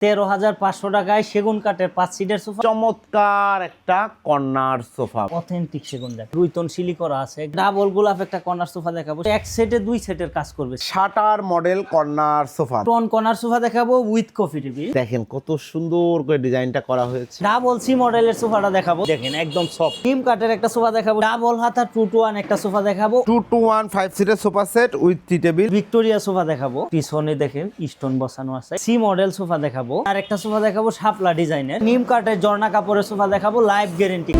13,500 টাকায় সেগুন কাঠের 5 সিটের সোফা। চমৎকার একটা কর্নার সোফা, অথেন্টিক সেগুন দেখ, রুইতন সিলি করা আছে। ডাবল গোলাপ একটা কর্নার সোফা দেখাবো, এক সেটে 2 সেটের কাজ করবে। শাটার মডেল কর্নার সোফা, টন কর্নার সোফা দেখাবো উইথ কফি টেবিল। দেখেন কত সুন্দর করে ডিজাইনটা করা হয়েছে। ডাবল সি মডেলের সোফাটা দেখাবো, দেখেন একদম সফট। নিম কাঠের একটা সোফা দেখাবো, ডাবল হাতা 2 to 1 একটা সোফা দেখাবো, 2 to 1 5 সিটের sofa set with T table. Victoria sofa দেখাবো, পিছনে দেখেন স্টোন বসানো আছে। সি মডেল সোফা দেখাবো, আর একটা সোফা দেখাবো শাপলা ডিজাইনের। নিম কাঠের ঝর্ণা কাপড়ের সোফা দেখাবো, লাইফ গ্যারেন্টি।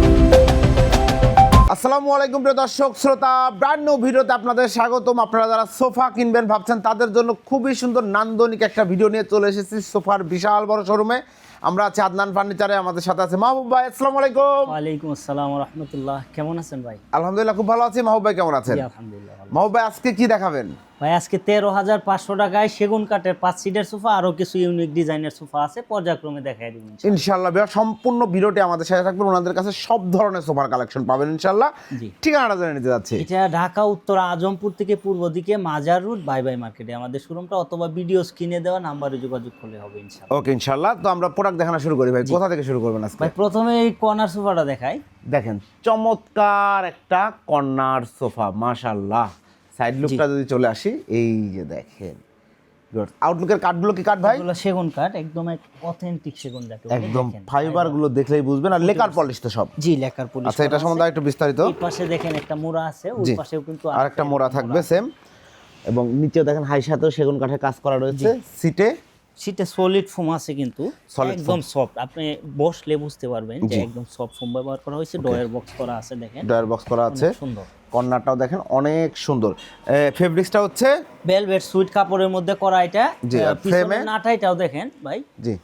আসসালামু আলাইকুম প্রিয় দর্শক শ্রোতা, ব্র্যান্ড নিউ ভিডিওতে আপনাদের স্বাগতম। আপনারা যারা সোফা কিনবেন ভাবছেন তাদের জন্য খুবই সুন্দর নান্দনিক একটা ভিডিও নিয়ে চলে এসেছি সোফার বিশাল বড় শোরুমে। আমরা আছি আদনান ফার্নিচারে, আমাদের সাথে আছে মাহবুব ভাই। আসসালামু আলাইকুম। ওয়ালাইকুম আসসালাম ওয়া রাহমাতুল্লাহ। কেমন আছেন ভাই? আলহামদুলিল্লাহ খুব ভালো আছি। মাহবুব ভাই কেমন আছেন? জি আলহামদুলিল্লাহ ভালো। মাহবুব ভাই আজকে কি দেখাবেন? ভাই আজকে 13,500 টাকায় সেগুন কাঠের 5 সিটের সোফা, আরো কিছু ইউনিক ডিজাইনের সোফা আছে, পর্যায়ক্রমে দেখাই দিব ইনশাআল্লাহ ভাইয়া সম্পূর্ণ ভিডিওটি আমাদের সাথে থাকবেন। ওনাদের কাছে সব ধরনের সোফার কালেকশন পাবেন ইনশাআল্লাহ। জি। ঠিকানাটা জেনে নিতে যাচ্ছি। এটা ঢাকা উত্তর আজমপুর থেকে পূর্ব দিকে মাজার রোড বাই বাই মার্কেটে আমাদের শোরুমটা, অথবা ভিডিও স্ক্রিনে দেওয়া নাম্বারে যোগাযোগ করলে হবে ইনশাআল্লাহ। ওকে ইনশাআল্লাহ। তো আমরা প্রোডাক্ট দেখানো শুরু করি ভাই। কোথা থেকে শুরু করবেন আজকে? ভাই প্রথমে এই কর্নার সোফাটা দেখাই। দেখেন চমৎকার একটা কর্নার সোফা, মাশাআল্লাহ। সাইড লুকটা যদি চলে আসি, এই যে দেখেন আউটলুকের কাঠগুলো কি কাঠ ভাই? এগুলো সেগুন কাঠ, একদম অথেন্টিক সেগুন কাঠ, একদম ফাইবার গুলো দেখলেই বুঝবেন, আর লেকার পলিশ তো সব। জি লেকার পলিশ। আচ্ছা, এটা সম্বন্ধে একটু বিস্তারিত। এই পাশে দেখেন একটা মোড়া আছে, ওই পাশেও কিন্তু আরেকটা মোড়া থাকবে সেম, এবং নিচেও দেখেন হাই সাথেও সেগুন কাঠের কাজ করা রয়েছে। সিটে সলিড ফোম আছে, কিন্তু Solid একদম সফট, আপনি বসলে বুঝতে পারবেন যে একদম সফট ফোম ব্যবহার করা হয়েছে। ডয়ার বক্স করা আছে, দেখেন ডয়ার বক্স করা আছে, সুন্দর। কর্নারটাও দেখেন অনেক সুন্দর। ফেব্রিক্সটা হচ্ছে ভেলভেট সুইট কাপড়ের মধ্যে করা এটা। জি, পিছনে নাটাইটাও দেখেন ভাই, জি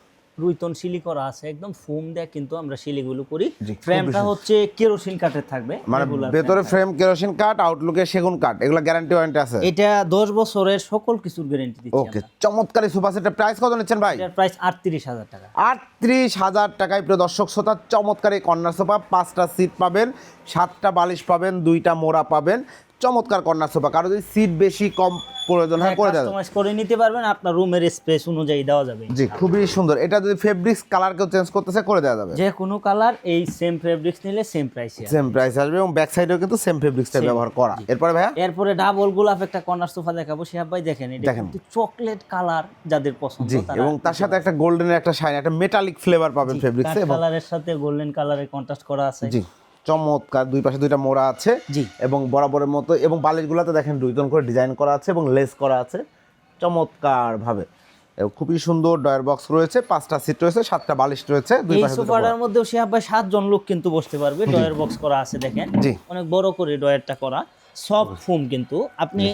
রুইতন সিলি করা আছে, একদম ফোম দেয়া, কিন্তু আমরা সিলিগুলো করি। জি, ফ্রেমটা হচ্ছে কেরোসিন কাঠের থাকবে, মানে regular ভেতরে frame ফ্রেম কেরোসিন কাঠ, আউটলুকে সেগুন কাঠ, এগুলো গ্যারান্টি ওয়ারেন্টি আছে। থাকবে। এটা 10 বছরের সকল কিছুর গ্যারান্টি দিচ্ছি ওকে, আমরা। চমৎকার এই সোফা সেটের প্রাইস কত নিচ্ছেন ভাই? এটার প্রাইস 38,000 টাকা। 38,000 টাকায় প্রিয় দর্শক শ্রোতা চমৎকার এই কর্নার সোফা। 5টা সিট পাবেন, 7টা বালিশ পাবেন, 2টা মোড়া পাবেন। চমৎকার কর্নার সোফা। কারো যদি সিট বেশি কম প্রয়োজন হয় করে দেবেন, কাস্টমাইজ করে নিতে পারবেন, আপনার রুমের স্পেস অনুযায়ী দেওয়া যাবে। জি খুবই সুন্দর। এটা যদি ফেব্রিক্স কালার কেউ চেঞ্জ করতেছে করে দেওয়া যাবে, যে কোনো কালার, এই সেম ফেব্রিক্স নিলে সেম প্রাইসে। সেম প্রাইস আসবে, এবং ব্যাক সাইডেও কিন্তু সেম ফেব্রিক্সটা ব্যবহার করা। এরপরে ভাইয়া এরপরে ডাবল গোলাপ একটা কর্নার সোফা দেখাবো। শিহাব ভাই দেখেন, এটা কিন্তু চকলেট কালার যাদের পছন্দ জি, তারা, এবং তার সাথে একটা গোল্ডেনের একটা শাইন, একটা মেটালিক ফ্লেভার পাবেন ফেব্রিক্সে, এবং কালারের সাথে গোল্ডেন কালারের কন্ট্রাস্ট করা আছে। জি চমৎকার। দুই পাশে 2টা মোড়া আছে, জি, এবং বরাবরের মতো, এবং বালিশগুলোতে দেখেন দুইজন করে ডিজাইন করা আছে এবং লেস করা আছে চমৎকার ভাবে। খুবই সুন্দর ডয়ার বক্স রয়েছে, 5টা সিট রয়েছে, 7টা বালিশ রয়েছে। দুই এই পাশে সোফাটার মধ্যেও শিহাব ভাই 7 জন লোক কিন্তু বসতে পারবে। ডয়ার বক্স করা আছে, দেখেন জি অনেক বড় করে ডয়ারটা করা, সফট ফোম। কিন্তু আপনি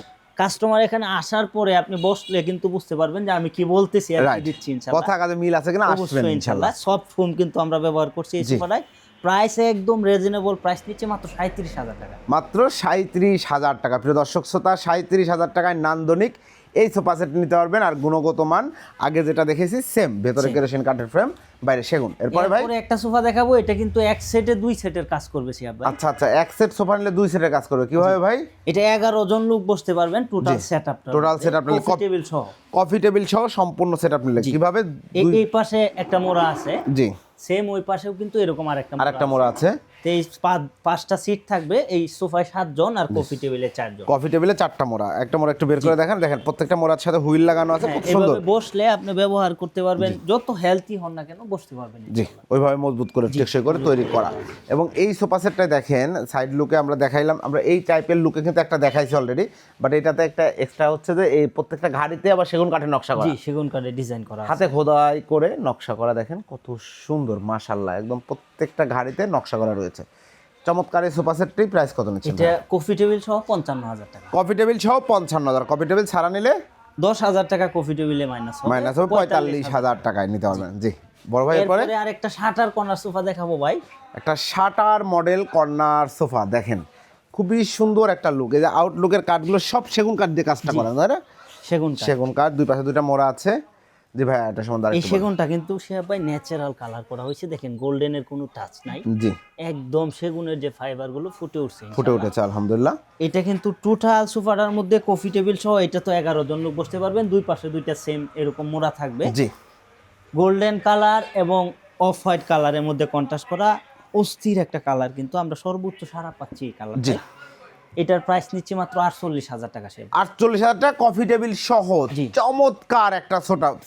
কাস্টমার এখানে আসার পরে আপনি বসলে কিন্তু বুঝতে পারবেন যে আমি কি বলতেছি আর কি দিচ্ছি। ইনশাআল্লাহ কথা কাজে মিল আছে কিনা আসবেন অবশ্যই ইনশাআল্লাহ। সফট ফোম কিন্তু আমরা ব্যবহার করছি এই সোফাটায়। প্রাইস একদম রিজনেবল প্রাইস নিচ্ছে, মাত্র 37,000 টাকা। মাত্র 37,000 টাকা প্রিয় দর্শক শ্রোতা, 37,000 টাকায় নান্দনিক এই সোফা সেট নিতে পারবেন। আর গুণগত মান আগে যেটা দেখেছি সেম, ভেতরে কেরোসিন কাঠের ফ্রেম, বাইরে সেগুন। এরপরে ভাই একটা সোফা দেখাবো, এটা কিন্তু এক সেটে 2 সেটের কাজ করবে শিহাব ভাই। আচ্ছা আচ্ছা, এক সেট সোফা নিলে 2 সেটের কাজ করবে কিভাবে ভাই? এটা 11 জন লোক বসতে পারবেন, টোটাল সেটআপটা, টোটাল সেটআপ নিলে কফি টেবিল সহ, কফি টেবিল সহ সম্পূর্ণ সেটআপ নিলে কিভাবে? এই পাশে একটা মোড়া আছে, জি সেম ওই পাশেও কিন্তু এরকম আরেকটা মোড়া আছে। এই 5টা সিট থাকবে, এই সোফায় 7 জন আর কফি টেবিলে 4 জন। কফি টেবিলে 4টা মোড়া, একটা মোড়া একটু বের করে দেখেন, দেখেন প্রত্যেকটা মোড়ার সাথে হুইল লাগানো আছে, খুব সুন্দর। এভাবে বসলে আপনি ব্যবহার করতে পারবেন, যত হেলদি হন না কেন বসতে পারবেন। জি ওইভাবে মজবুত করে টেকসই করে তৈরি করা। এবং এই সোফা সেটটা দেখেন সাইড লুকে আমরা দেখাইলাম, আমরা এই টাইপের লুকে কিন্তু একটা দেখাইছি অলরেডি, বাট এটাতে একটা এক্সট্রা হচ্ছে যে এই প্রত্যেকটা ঘাড়িতে আবার সেগুন কাঠের নকশা করা। জি সেগুন কাঠের ডিজাইন করা, হাতে খোদাই করে নকশা করা, দেখেন কত সুন্দর মাশাআল্লাহ, একদম প্রত্যেকটা ঘাড়িতে নকশা করা রয়েছে। চমৎকার এই সোফা সেটটি প্রাইস কত নিচ্ছেন? এটা কফি টেবিল সহ 55,000 টাকা। কফি টেবিল সহ 55,000, কফি টেবিল ছাড়া নিলে 10,000 টাকা কফি টেবিলে মাইনাস হবে, 45,000 টাকায় নিতে পারবেন। জি বড় ভাই, এরপরে আর একটা শাটার কর্নার সোফা দেখাবো ভাই। একটা শাটার মডেল কর্নার সোফা, দেখেন খুবই সুন্দর একটা লুক। এই যে আউটলুকের কাঠগুলো সব সেগুন কাঠ দিয়ে কাজটা করা, তাই না? সেগুন কাঠ, দুই পাশে 2টা মোড়া আছে। জি ভাই, এটা সম্বন্ধে এই সেগুনটা কিন্তু শিহাব ভাই ন্যাচারাল কালার করা হয়েছে, দেখেন গোল্ডেনের কোনো টাচ নাই। জি একদম সেগুনের যে ফাইবার গুলো ফুটে উঠছে, উঠেছে আলহামদুলিল্লাহ। এটা কিন্তু টোটাল সোফাটার মধ্যে কফি টেবিল সহ, এটা তো 11 জন লোক বসতে পারবেন। দুই পাশে 2টা সেম এরকম মোড়া থাকবে। জি গোল্ডেন কালার এবং অফ হোয়াইট কালারের মধ্যে কন্ট্রাস্ট করা অস্থির একটা কালার, কিন্তু আমরা সর্বোচ্চ সারা পাচ্ছি এই কালার। জি। এটার প্রাইস নিচ্ছি মাত্র 48,000 টাকা। 48,000 টাকা কফি টেবিল সহ জি। চমৎকার একটা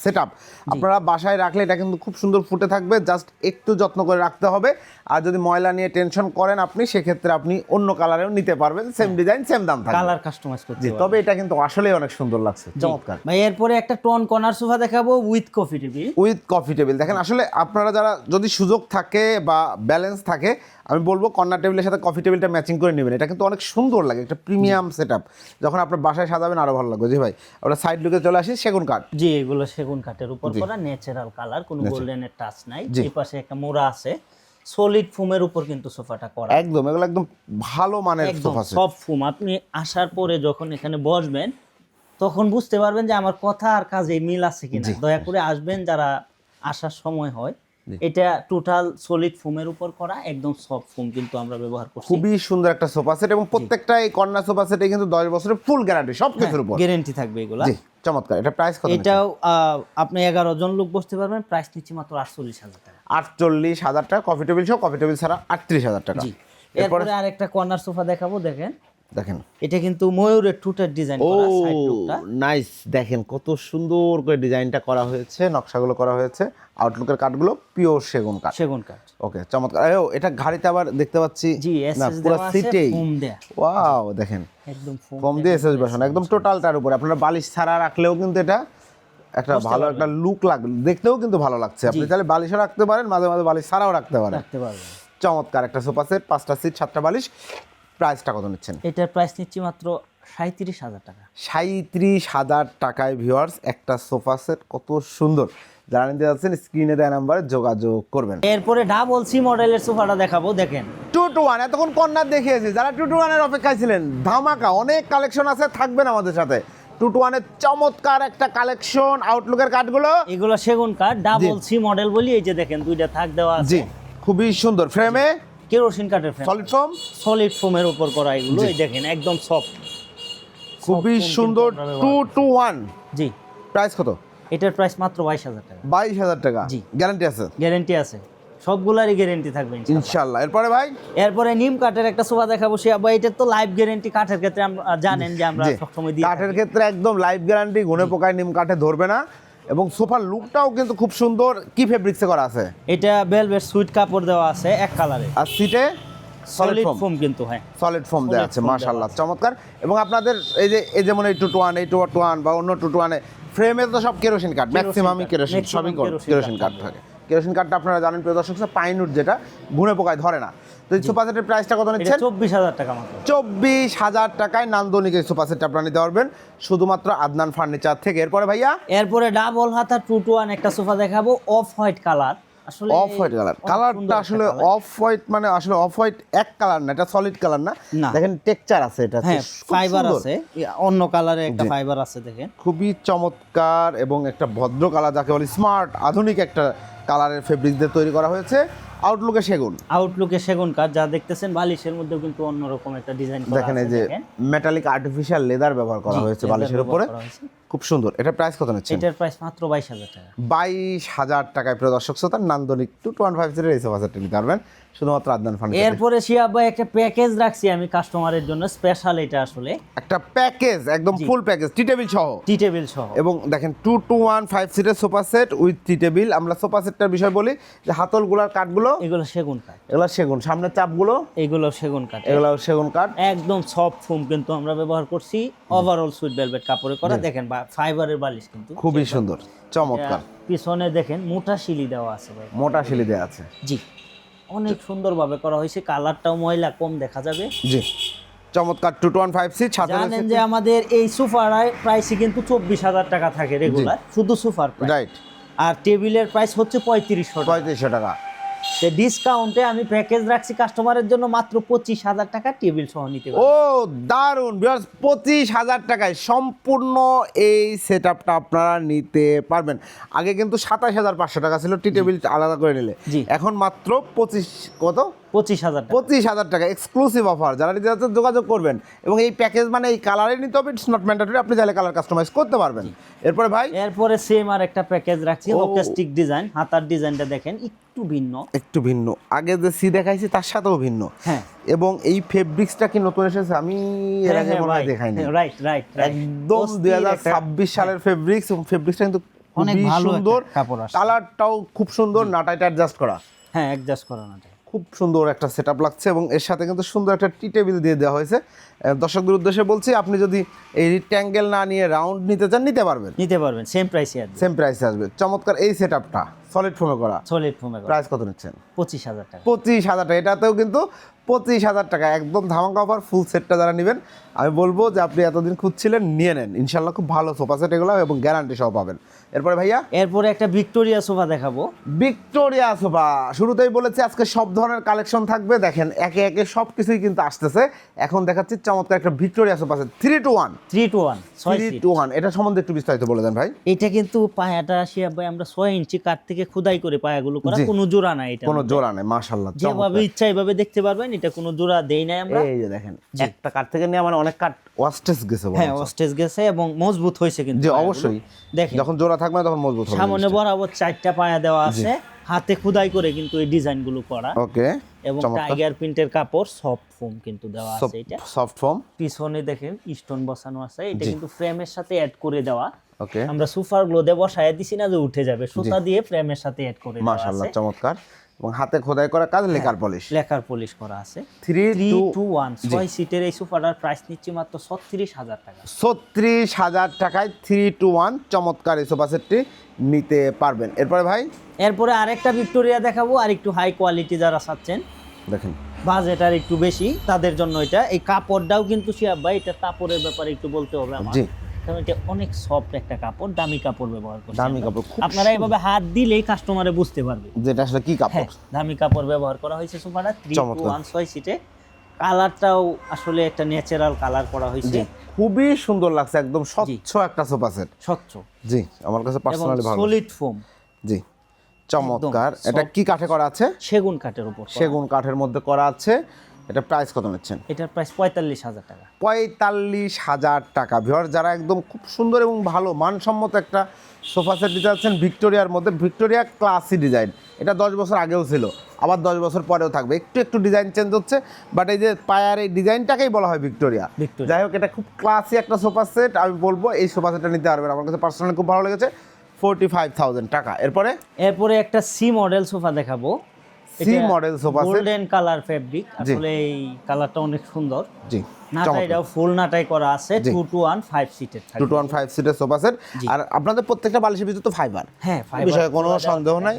সেট আপ। আপনারা বাসায় রাখলে এটা কিন্তু খুব সুন্দর ফুটে থাকবে, জাস্ট একটু যত্ন করে রাখতে হবে। আর যদি ময়লা নিয়ে টেনশন করেন আপনি, সেক্ষেত্রে আপনি অন্য কালারেও নিতে পারবেন, সেম ডিজাইন সেম দাম থাকবে, কালার কাস্টমাইজ করতে জি। পারবেন। তবে এটা কিন্তু আসলেই অনেক সুন্দর লাগছে, চমৎকার। ভাই এরপরে একটা টোন কর্নার সোফা দেখাবো with coffee table. With coffee table দেখেন, আসলে আপনারা যারা যদি সুযোগ থাকে বা ব্যালেন্স থাকে, আমি বলবো কর্নার টেবিলের সাথে কফি টেবিলটা ম্যাচিং করে নেবেন। এটা কিন্তু অনেক সুন্দর লাগে, একটা প্রিমিয়াম সেটআপ। যখন আপনার বাসায় সাজাবেন আরো ভালো লাগবে। জি ভাই, আমরা সাইড লুকে চলে আসি, সেগুন কাঠ। জি, এগুলো সেগুন কাঠের উপর করা ন্যাচারাল কালার, কোনো গোল্ডেনের টাচ নাই। জি। এই পাশে একটা মোড়া আছে, সলিড ফোমের উপর কিন্তু সোফাটা করা, একদম এগুলো একদম ভালো মানের একদম সোফা সেট। সব ফোম। আপনি আসার পরে যখন এখানে বসবেন তখন বুঝতে পারবেন যে আমার কথা আর কাজে মিল আছে কিনা। দয়া করে আসবেন যারা আসার সময় হয়। এটা টোটাল সলিড ফোমের উপর করা, একদম সফট ফোম কিন্তু আমরা ব্যবহার করছি। খুবই সুন্দর একটা সোফা সেট, এবং প্রত্যেকটা এই কর্নার সোফা সেটে কিন্তু 10 বছরের ফুল গ্যারান্টি সব কিছুর উপর, গ্যারান্টি থাকবে এগুলা। জি। চমৎকার। এটা প্রাইস কত? এটাও আপনি 11 জন লোক বসতে পারবেন। প্রাইস নিচ্ছি মাত্র 48,000 টাকা। 48,000 টাকা কফি টেবিল সহ, কফি টেবিল ছাড়া 38,000 টাকা। জি। এরপরে আরেকটা কর্নার সোফা দেখাবো, দেখেন দেখেন, এটা কিন্তু ময়ূরের টুটের ডিজাইন ও করা, সাইড লুকটা নাইস। দেখেন কত সুন্দর করে ডিজাইনটা করা হয়েছে, নকশাগুলো করা হয়েছে। আউটলুকের কাঠগুলো পিওর সেগুন কাঠ। সেগুন কাঠ। ওকে, চমৎকার। এটা গাড়িতে আবার দেখতে পাচ্ছি, জি, না এসএস পুরো দেওয়া আছে, সিটেই। ফোম দেয়া, ওয়াও, দেখেন একদম ফোম ফোম দিয়ে এসএস বসানো, একদম টোটালটার উপরে। আপনারা বালিশ ছাড়া রাখলেও কিন্তু এটা একটা ভালো একটা লুক লাগবে, দেখতেও কিন্তু ভালো লাগছে। আপনি তাহলে বালিশও রাখতে পারেন, মাঝে মাঝে বালিশ ছাড়াও রাখতে পারেন। রাখতে পারবেন। চমৎকার একটা সোফা সেট, 5টা সিট 7টা বালিশ। প্রাইসটা কত নিচ্ছেন? এটার প্রাইস নিচ্ছি মাত্র 37,000 টাকা। 37,000 টাকায় ভিউয়ার্স একটা সোফা সেট, কত সুন্দর। যারা নিতে যাচ্ছেন স্ক্রিনে দেওয়া নাম্বারে যোগাযোগ করবেন। এরপরে ডাবল সি মডেলের সোফাটা দেখাবো, দেখেন 2-to-1 এতক্ষণ কর্নার দেখিয়েছি, যারা 2-to-1 এর অপেক্ষায় ছিলেন, ধামাকা অনেক কালেকশন আছে, থাকবেন আমাদের সাথে। 2-to-1 এর চমৎকার একটা কালেকশন, আউটলুকের কাঠগুলো এগুলো সেগুন কাঠ, ডাবল সি মডেল বলি। এই যে দেখেন দুইটা থাক দেওয়া আছে, জি, খুবই সুন্দর। ফ্রেমে কেরোসিন কাঠের ফ্রেম, সলিড ফোম, সলিড ফোমের উপর করা এগুলো। এই দেখেন একদম সফট, খুবই সুন্দর। 2-to-1 জি। প্রাইস কত? এটার প্রাইস মাত্র 22,000 টাকা। 22,000 টাকা, জি। গ্যারান্টি আছে গ্যারান্টি আছে, সবগুলারই গ্যারান্টি থাকবে ইনশাআল্লাহ। ইনশাআল্লাহ। এরপরে ভাই এরপরে নিম কাঠের একটা সোফা দেখাবো। সে আবার এটার তো লাইফ গ্যারান্টি, কাঠের ক্ষেত্রে আমরা জানেন যে আমরা জি, সবসময় দিই। কাঠের ক্ষেত্রে একদম লাইফ গ্যারান্টি, গুণে পোকায় নিম কাঠে ধরবে না। এবং সোফার লুকটাও কিন্তু খুব সুন্দর। কি ফেব্রিক্সে করা আছে? এটা ভেলভেট সুইট কাপড় দেওয়া আছে এক কালারে, আর সিটে সলিড ফোম কিন্তু, হ্যাঁ সলিড ফোম দেওয়া আছে, মাশাআল্লাহ চমৎকার। এবং আপনাদের এই যেমন এই 2-to-1, এই 2-to-1 বা অন্য 2-to-1 ফ্রেমে তো সব কেরোসিন কাঠ, ম্যাক্সিমামই কেরোসিন, সবই কেরোসিন কাঠ থাকে। কেরোসিন কাঠটা আপনারা জানেন প্রিয় দর্শক, পাইনউড, যেটা গুণে পোকায় ধরে না। তো এই সোফা সেটের প্রাইসটা কত নিচ্ছেন? 24,000 টাকা মাত্র। 24,000 টাকায় নান্দনিক এই সোফা সেটটা আপনারা নিতে পারবেন শুধুমাত্র আদনান ফার্নিচার থেকে। এরপরে ভাইয়া এরপরে ডাবল হাতা 2-to-1 একটা সোফা দেখাবো, অফ হোয়াইট কালার। আসলে অফ হোয়াইট কালার, কালারটা আসলে অফ হোয়াইট, মানে আসলে অফ হোয়াইট এক কালার না, এটা সলিড কালার না। দেখেন টেক্সচার আছে, এটা হ্যাঁ ফাইবার আছে, অন্য কালারে একটা ফাইবার আছে, দেখেন খুবই চমৎকার। এবং একটা ভদ্র কালার, যাকে বলি স্মার্ট আধুনিক একটা কালারের ফেব্রিক দিয়ে তৈরি করা হয়েছে। আউটলুকে সেগুন, আউটলুকে সেগুন কাঠ, যা দেখতেছেন বালিশের মধ্যেও কিন্তু অন্যরকম একটা ডিজাইন করা আছে। দেখেন এই যে মেটালিক আর্টিফিশিয়াল লেদার ব্যবহার করা হয়েছে বালিশের উপরে, খুব সুন্দর। এটা প্রাইস কত নিচ্ছেন? এটার প্রাইস মাত্র 22,000 টাকা। 22,000 টাকায় প্রিয় দর্শক শ্রোতা নান্দনিক 2-to-1 এই সোফা সেটটা নিতে পারবেন শুধুমাত্র আদনান ফার্নিচার। এরপরে শিয়া ভাই একটা প্যাকেজ রাখছি আমি কাস্টমারের জন্য স্পেশাল। এটা আসলে একটা প্যাকেজ, একদম ফুল প্যাকেজ, টি টেবিল সহ। টি টেবিল সহ, এবং দেখেন 2-to-1 5 সিটের sofa set with T table. আমরা সোফা সেটটার বিষয় বলি যে হাতলগুলার কাঠগুলো এগুলো সেগুন কাঠ, এগুলো সেগুন, সামনের চাপগুলো এগুলো সেগুন কাঠ, এগুলো সেগুন কাঠ, একদম সফট ফোম কিন্তু আমরা ব্যবহার করছি। ওভারঅল সুইট ভেলভেট কাপড়ে করা, দেখেন ফাইবারের বালিশ কিন্তু খুবই সুন্দর চমৎকার। পিছনে দেখেন মোটা শিলি দেওয়া আছে ভাই, মোটা শিলি দেওয়া আছে, জি অনেক সুন্দরভাবে করা হয়েছে। কালারটাও ময়লা কম দেখা যাবে, জি চমৎকার। 2-to-1 5 সিট জানেন যে আমাদের এই সোফার প্রাইসই কিন্তু 24,000 টাকা থাকে রেগুলার, শুধু সোফার প্রাইস। রাইট। আর টেবিলের প্রাইস হচ্ছে 3500 টাকা। 3500 টাকা। সে ডিসকাউন্টে আমি প্যাকেজ রাখছি কাস্টমারের জন্য মাত্র 25,000 টাকা টেবিল সহ নিতে ও পারবেন। দারুণ ভিউয়ার্স, 25,000 টাকায় সম্পূর্ণ এই সেটআপটা আপনারা নিতে পারবেন। আগে কিন্তু 27,500 টাকা ছিল টি টেবিল আলাদা করে নিলে, জি। এখন মাত্র 25 কত 25,000 টাকা। 25,000 টাকা এক্সক্লুসিভ অফার। যারা নিতে যাচ্ছেন যোগাযোগ করবেন, এবং এই প্যাকেজ মানে এই কালারে নিতে হবে, ইটস নট ম্যান্ডেটরি, আপনি চাইলে কালার কাস্টমাইজ করতে পারবেন। এরপরে ভাই এরপরে সেম আর একটা প্যাকেজ রাখছি, হকাস্টিক ডিজাইন। হাতার ডিজাইনটা দেখেন একটু ভিন্ন, একটু ভিন্ন, আগে যে সি দেখাইছি তার সাথেও ভিন্ন। হ্যাঁ, এবং এই ফেব্রিক্সটা কি নতুন এসেছে? আমি এর আগে মনে হয় দেখাইনি। রাইট রাইট, একদম 2026 সালের ফেব্রিক্স, এবং ফেব্রিক্সটা কিন্তু অনেক খুবই ভালো সুন্দর, একটা কাপড় আসছে। কালারটাও খুব সুন্দর, নাটাইটা অ্যাডজাস্ট করা, হ্যাঁ অ্যাডজাস্ট করা না, খুব সুন্দর একটা সেটআপ লাগছে। এবং এর সাথে কিন্তু সুন্দর একটা টি টেবিল দিয়ে দেওয়া হয়েছে। দর্শকদের উদ্দেশ্যে বলছি, আপনি যদি এই রেক্ট্যাঙ্গেল না নিয়ে রাউন্ড নিতে চান নিতে পারবেন, সেম প্রাইসে আসবে। সেম প্রাইসে আসবে। চমৎকার এই সেটআপটা সলিড ফোমে করা, সলিড ফোমে করা। প্রাইস কত নিচ্ছেন? 25,000 টাকা। 25,000 টাকা। এটাতেও কিন্তু 25,000 টাকা, একদম ধামাকা অফার। ফুল সেটটা যারা নেবেন, আমি বলবো যে আপনি এতদিন খুঁজছিলেন, নিয়ে নেন। ইনশাল্লাহ খুব ভালো সোফা সেট এগুলো, এবং গ্যারান্টি সহ পাবেন। এরপরে ভাইয়া এরপরে একটা ভিক্টোরিয়া সোফা দেখাবো। ভিক্টোরিয়া সোফা, শুরুতেই বলেছি আজকে সব ধরনের কালেকশন থাকবে। দেখেন একে একে সব কিছুই কিন্তু আসতেছে। এখন দেখাচ্ছি চমৎকার একটা Victoria sofa set 3-to-1। 3-to-1 6 seat. 3-to-1 এটা সম্বন্ধে একটু বিস্তারিত বলে দেন ভাই। এটা কিন্তু পায়াটা শিয়া ভাই আমরা 6 ইঞ্চি কাঠ থেকে খোদাই করে পায়াগুলো করা, জি। কোনো জোড়া নাই। এটা কোনো জোড়া নেই, মাশাআল্লাহ। যেভাবে ইচ্ছা এইভাবে দেখতে পারবেন, এটা কোনো জোড়া দেই নাই আমরা। এই যে দেখেন একটা কাঠ থেকে নিয়ে মানে অনেক কাঠ ওয়াস্টেজ গেছে বলে। হ্যাঁ ওয়াস্টেজ গেছে এবং মজবুত হয়েছে কিন্তু জি পায়াগুলো। অবশ্যই, দেখেন যখন জোড়া থাকবে না তখন মজবুত হবে। সামনে বরাবর 4টা পায়া দেওয়া আছে, হাতে খোদাই করে কিন্তু এই ডিজাইনগুলো করা। ওকে, এবং টাইগার প্রিন্টের কাপড়, সফট ফোম কিন্তু দেওয়া আছে। এটা সফট ফোম, পিছনে দেখেন স্টোন বসানো আছে। এটা কিন্তু ফ্রেমের সাথে অ্যাড করে দেওয়া। ওকে, আমরা সুপার গ্লোতে বসায় দিছি না যে উঠে যাবে, সুতা দিয়ে ফ্রেমের সাথে অ্যাড করে দেওয়া মাশাআল্লাহ আছে। চমৎকার। এবং হাতে খোদাই করা কাজ, লেকার পলিশ, লেকার পলিশ করা আছে। 3-to-1 6 সিটের এই সোফাটার প্রাইস নিচ্ছি মাত্র 36,000 টাকা। 36,000 টাকায় 3-to-1 চমৎকার এই সোফা সেটটি নিতে পারবেন। এরপরে ভাই এরপরে আরেকটা ভিক্টোরিয়া দেখাবো, আর একটু হাই কোয়ালিটি যারা চাচ্ছেন, দেখেন বাজেট আর একটু বেশি, তাদের জন্য এটা। এই কাপড়টাও কিন্তু শিয়াব ভাই, এটা কাপড়ের ব্যাপারে একটু বলতে হবে আমার। জি, কারণ এটা অনেক সফট একটা কাপড়, দামি কাপড় ব্যবহার করছে। দামি কাপড়, খুব আপনারা এইভাবে হাত দিলেই কাস্টমারে বুঝতে পারবে যেটা আসলে কি হ্যাঁ কাপড়। দামি কাপড় ব্যবহার করা হয়েছে সোফাটা। 3-to-1 6 সিটে। কালারটাও আসলে একটা ন্যাচারাল কালার করা হয়েছে, খুবই সুন্দর লাগছে, একদম স্বচ্ছ একটা সোফা সেট। স্বচ্ছ জি, আমার কাছে পার্সোনালি ভালো। সলিড ফোম, জি চমৎকার। একদম এটা কি কাঠে করা আছে? সেগুন কাঠের উপর করা। সেগুন কাঠের মধ্যে করা আছে। এটা প্রাইস কত নিচ্ছেন? এটার প্রাইস 45,000 টাকা। 45,000 টাকা। ভিউয়ার যারা একদম খুব সুন্দর এবং ভালো মানসম্মত একটা সোফা সেট দিতে যাচ্ছেন ভিক্টোরিয়ার মধ্যে, ভিক্টোরিয়া ক্লাসি ডিজাইন, এটা 10 বছর আগেও ছিল, আবার 10 বছর পরেও থাকবে। একটু একটু ডিজাইন চেঞ্জ হচ্ছে, বাট এই যে পায়ার এই ডিজাইনটাকেই বলা হয় ভিক্টোরিয়া। যাই হোক, এটা খুব ক্লাসি একটা সোফা সেট। আমি বলবো এই সোফা সেটটা নিতে পারবেন, আমার কাছে পার্সোনালি খুব ভালো লেগেছে। 45,000 টাকা। এরপরে একটা সি মডেল সোফা দেখাবো। C model sofa set, golden colour fabric, আসলে এই কালারটা অনেক সুন্দর। জি নাটাইটাও ফুল নাটাই করা আছে। 2-to-1 5 সিটের থাকে। 2-to-1 5 সিটের সোফা সেট। আর আপনাদের প্রত্যেকটা বালিশের ভিতরে তো ফাইবার, হ্যাঁ এই বিষয়ে কোনো সন্দেহ নাই,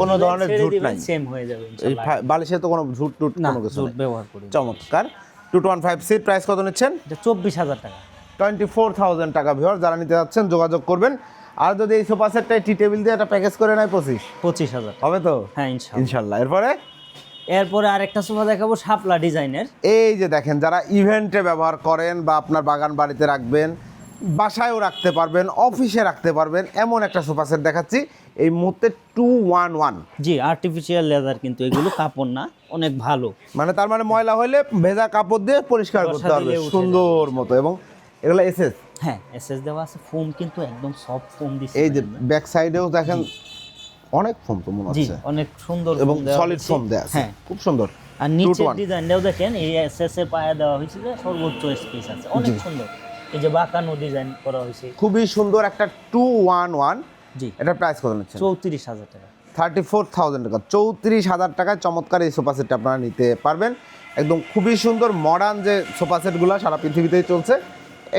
কোনো ধরনের ঝুট নাই। সেম হয়ে যাবে এই ইনশাআল্লাহ। বালিশে তো কোনো ঝুট টুট না কোনো কিছু ঝুট নেই। ব্যবহার করি। চমৎকার। 2-to-1 5 সিট, প্রাইস কত নিচ্ছেন? এটা 24,000 টাকা। 24,000 টাকা। ভিউয়ার যারা নিতে যাচ্ছেন যোগাযোগ করবেন। আর যদি এই সোফা সেটটা টি টেবিল দিয়ে একটা প্যাকেজ করে নেয় 25,000 হবে তো হ্যাঁ ইনশাআল্লাহ। ইনশাল্লাহ। এরপরে আরেকটা সোফা দেখাবো শাপলা ডিজাইনের। এই যে দেখেন, যারা ইভেন্টে ব্যবহার করেন বা আপনার বাগান বাড়িতে রাখবেন, বাসায়ও রাখতে পারবেন, অফিসে রাখতে পারবেন, এমন একটা সোফা সেট দেখাচ্ছি এই মুহূর্তে। 2-1-1, জি আর্টিফিশিয়াল লেদার, কিন্তু এগুলো কাপড় না, অনেক ভালো। মানে তার মানে ময়লা হলে ভেজা কাপড় দিয়ে পরিষ্কার করতে বর্ষা পারবে দিলে উঠে সুন্দর মতো। এবং এগুলো এসএস, হ্যাঁ এসএস দেওয়া আছে। ফোম কিন্তু একদম সফট ফোম দিছে। এই যে ব্যাক সাইডেও দেখেন অনেক ফোম তো মনে জি হচ্ছে, অনেক সুন্দর এবং foam দেওয়া সলিড হয়েছে। ফোম দেয়া আছে, হ্যাঁ খুব সুন্দর। আর নিচের 2-to-1 ডিজাইনটাও দেখেন, এই এসএস এর পায়া দেওয়া হয়েছে যে সর্বোচ্চ স্পেস আছে, অনেক সুন্দর। এই যে বাঁকানো ডিজাইন করা হয়েছে, খুবই সুন্দর একটা 2-1-1। জি এটার প্রাইস কত নিচ্ছেন? 34,000 টাকা। 34,000 টাকা। 34,000 টাকায় চমৎকার এই সোফা সেটটা আপনারা নিতে পারবেন। একদম খুবই সুন্দর মডার্ন যে সোফা সেটগুলো সারা পৃথিবীতেই চলছে,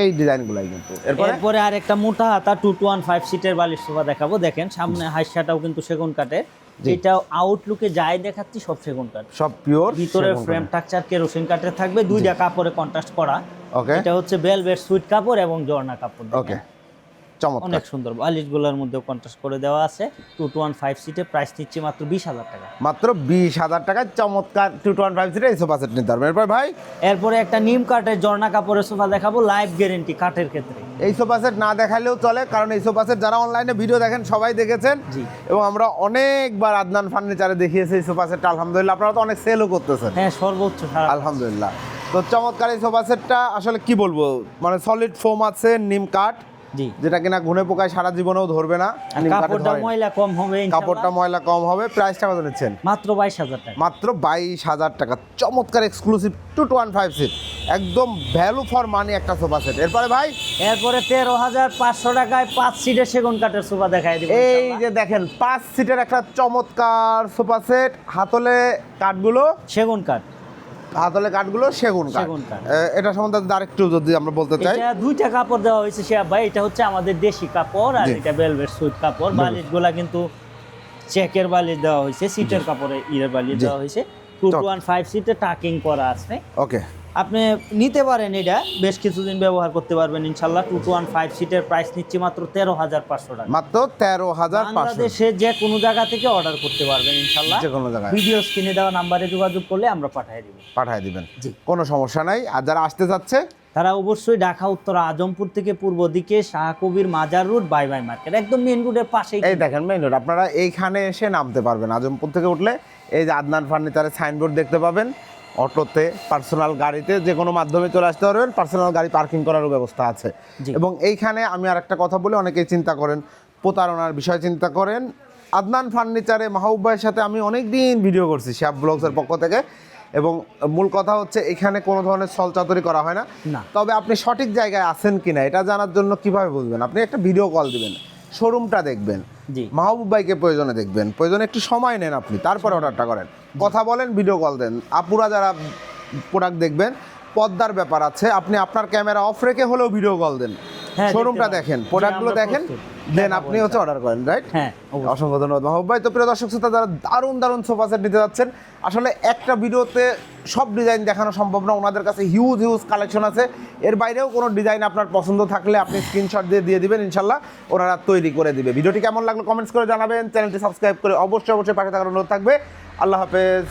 এই ডিজাইনগুলাই কিন্তু। এরপরে আর একটা মোটা হাতা 2-to-1 5 সিটের বালিশ সোফা দেখাবো। দেখেন সামনে হাইসাটাও কিন্তু সেগুন কাঠের। এটাও আউটলুকে যাই দেখাচ্ছি সব সেগুন কাঠ, সব পিওর। ভিতরের ফ্রেম স্ট্রাকচার কেরোসিন কাঠের থাকবে, দুইটা কাপড়ে কন্ট্রাস্ট করা। ওকে, এটা হচ্ছে ভেলভেট সুইট কাপড় এবং জর্না কাপড়। ওকে চমৎকার। অনেক সুন্দর, বালিশগুলোর মধ্যেও কন্ট্রাস্ট করে দেওয়া আছে। 215 সিটে প্রাইস নিচ্ছি মাত্র 20,000 টাকা। মাত্র 20,000 টাকায় চমৎকার 215 সিটের এই সোফা সেট নিতে পারবেন। এরপর ভাই এরপরে একটা নিম কাঠের ঝর্ণা কাপড়ের সোফা দেখাবো, লাইফ গ্যারেন্টি কাঠের ক্ষেত্রে। এই সোফা সেট না দেখালেও চলে, কারণ এই সোফা সেট যারা অনলাইনে ভিডিও দেখেন সবাই দেখেছেন। জি। এবং আমরা অনেকবার আদনান ফার্নিচারে দেখিয়েছি এই সোফা সেটটা, আলহামদুলিল্লাহ আপনারা তো অনেক সেলও করতেছেন। হ্যাঁ, সর্বোচ্চ সারা। আলহামদুলিল্লাহ। তো চমৎকার এই সোফা সেটটা আসলে কি বলবো, মানে সলিড ফোম আছে, নিম কাঠ, জি। যেটা কিনা ঘুনে পোকায় সারা জীবনেও ধরবে না। আর নিম কাঠে কাপড়টা ধরে না। ময়লা কম হবে ইনশাআল্লাহ। কাপড়টা ময়লা কম হবে। প্রাইসটা কত নিচ্ছেন? মাত্র 22,000 টাকা। মাত্র 22,000 টাকা। চমৎকার এক্সক্লুসিভ 215 সিট, একদম ভ্যালু ফর মানি একটা সোফা সেট। এরপরে ভাই এরপরে 13,500 টাকায় 5 সিটের সেগুন কাঠের সোফা দেখাই দিব এই ইনশাআল্লাহ। যে দেখেন 5 সিটের একটা চমৎকার সোফা সেট। হাতলে কাঠগুলো সেগুন কাঠ, হাতলে কাঠগুলো সেগুন কাঠ। সেগুন কাঠ। এটা সম্বন্ধে আরেকটু যদি আমরা বলতে চাই। এটা দুইটা কাপড় দেওয়া হয়েছে শিহাব ভাই। এটা হচ্ছে আমাদের দেশি কাপড় আর জি। এটা ভেলভেট সুইট কাপড়। বালিশগুলা কিন্তু চেকের বালিশ দেওয়া হয়েছে, সিটের কাপড়ে ইয়ের বালিশ জি। দেওয়া হয়েছে। 215 সিটে টাকিং করা আছে। ওকে, আপনি নিতে পারেন, এটা বেশ কিছুদিন ব্যবহার করতে পারবেন ইনশাল্লাহ। 215 সিটের প্রাইস নিচ্ছি মাত্র 13,500 টাকা। মাত্র 13,500 বাংলাদেশে যে কোনো জায়গা থেকে অর্ডার করতে পারবেন ইনশাল্লাহ। যে কোনো জায়গায় ভিডিও স্ক্রিনে দেওয়া নাম্বারে যোগাযোগ করলে আমরা পাঠিয়ে দিব। পাঠিয়ে দিবেন, জি। কোনো সমস্যা নাই। আর যারা আসতে যাচ্ছে তারা অবশ্যই ঢাকা উত্তর আজমপুর থেকে পূর্ব দিকে শাহ কবির মাজার রোড বাই বাই মার্কেট, একদম মেইন রোডের পাশেই। এই দেখেন মেইন রোড, আপনারা এইখানে এসে নামতে পারবেন। আজমপুর থেকে উঠলে এই যে আদনান ফার্নিচারের সাইনবোর্ড দেখতে পাবেন। অটোতে, পার্সোনাল গাড়িতে, যে কোনো মাধ্যমে চলে আসতে পারবেন। পার্সোনাল গাড়ি পার্কিং করারও ব্যবস্থা আছে। জি। এবং এইখানে আমি আর একটা কথা বলি, অনেকেই চিন্তা করেন প্রতারণার বিষয় চিন্তা করেন। আদনান ফার্নিচারে মাহবুব ভাইয়ের সাথে আমি অনেক দিন ভিডিও করছি শ্যাপ ব্লগসের পক্ষ থেকে, এবং মূল কথা হচ্ছে এখানে কোনো ধরনের ছলচাতুরি করা হয় না। না। তবে আপনি সঠিক জায়গায় আছেন কিনা এটা জানার জন্য কিভাবে বুঝবেন? আপনি একটা ভিডিও কল দিবেন, শোরুমটা দেখবেন, জি। মাহবুব ভাইকে প্রয়োজনে দেখবেন, প্রয়োজনে একটু সময় নেন আপনি, তারপরে অর্ডারটা করেন। কথা বলেন, ভিডিও কল দেন। আপুরা যারা প্রোডাক্ট দেখবেন, পর্দার ব্যাপার আছে, আপনি আপনার ক্যামেরা অফ রেখে হলেও ভিডিও কল দেন, হ্যাঁ, শোরুমটা দেখতে দেখেন, পারেন। প্রোডাক্টগুলো জি, আমরা দেখেন, প্রস্তুত। দেন দেখাবো আপনি হচ্ছে অর্ডার করেন, রাইট? হ্যাঁ, অবশ্যই। অসংখ্য ধন্যবাদ মাহবুব ভাই। তো প্রিয় দর্শক শ্রোতা, যারা দারুণ দারুণ সোফা সেট নিতে যাচ্ছেন, আসলে একটা ভিডিওতে সব ডিজাইন দেখানো সম্ভব না। ওনাদের কাছে হিউজ কালেকশন আছে। এর বাইরেও কোনো ডিজাইন আপনার পছন্দ থাকলে আপনি স্ক্রিনশট দিয়ে দিবেন, ইনশাল্লাহ ওনারা তৈরি করে দিবে। ভিডিওটি কেমন লাগলো কমেন্টস করে জানাবেন। চ্যানেলটি সাবস্ক্রাইব করে অবশ্যই পাশে থাকার অনুরোধ থাকবে। আল্লাহ হাফেজ।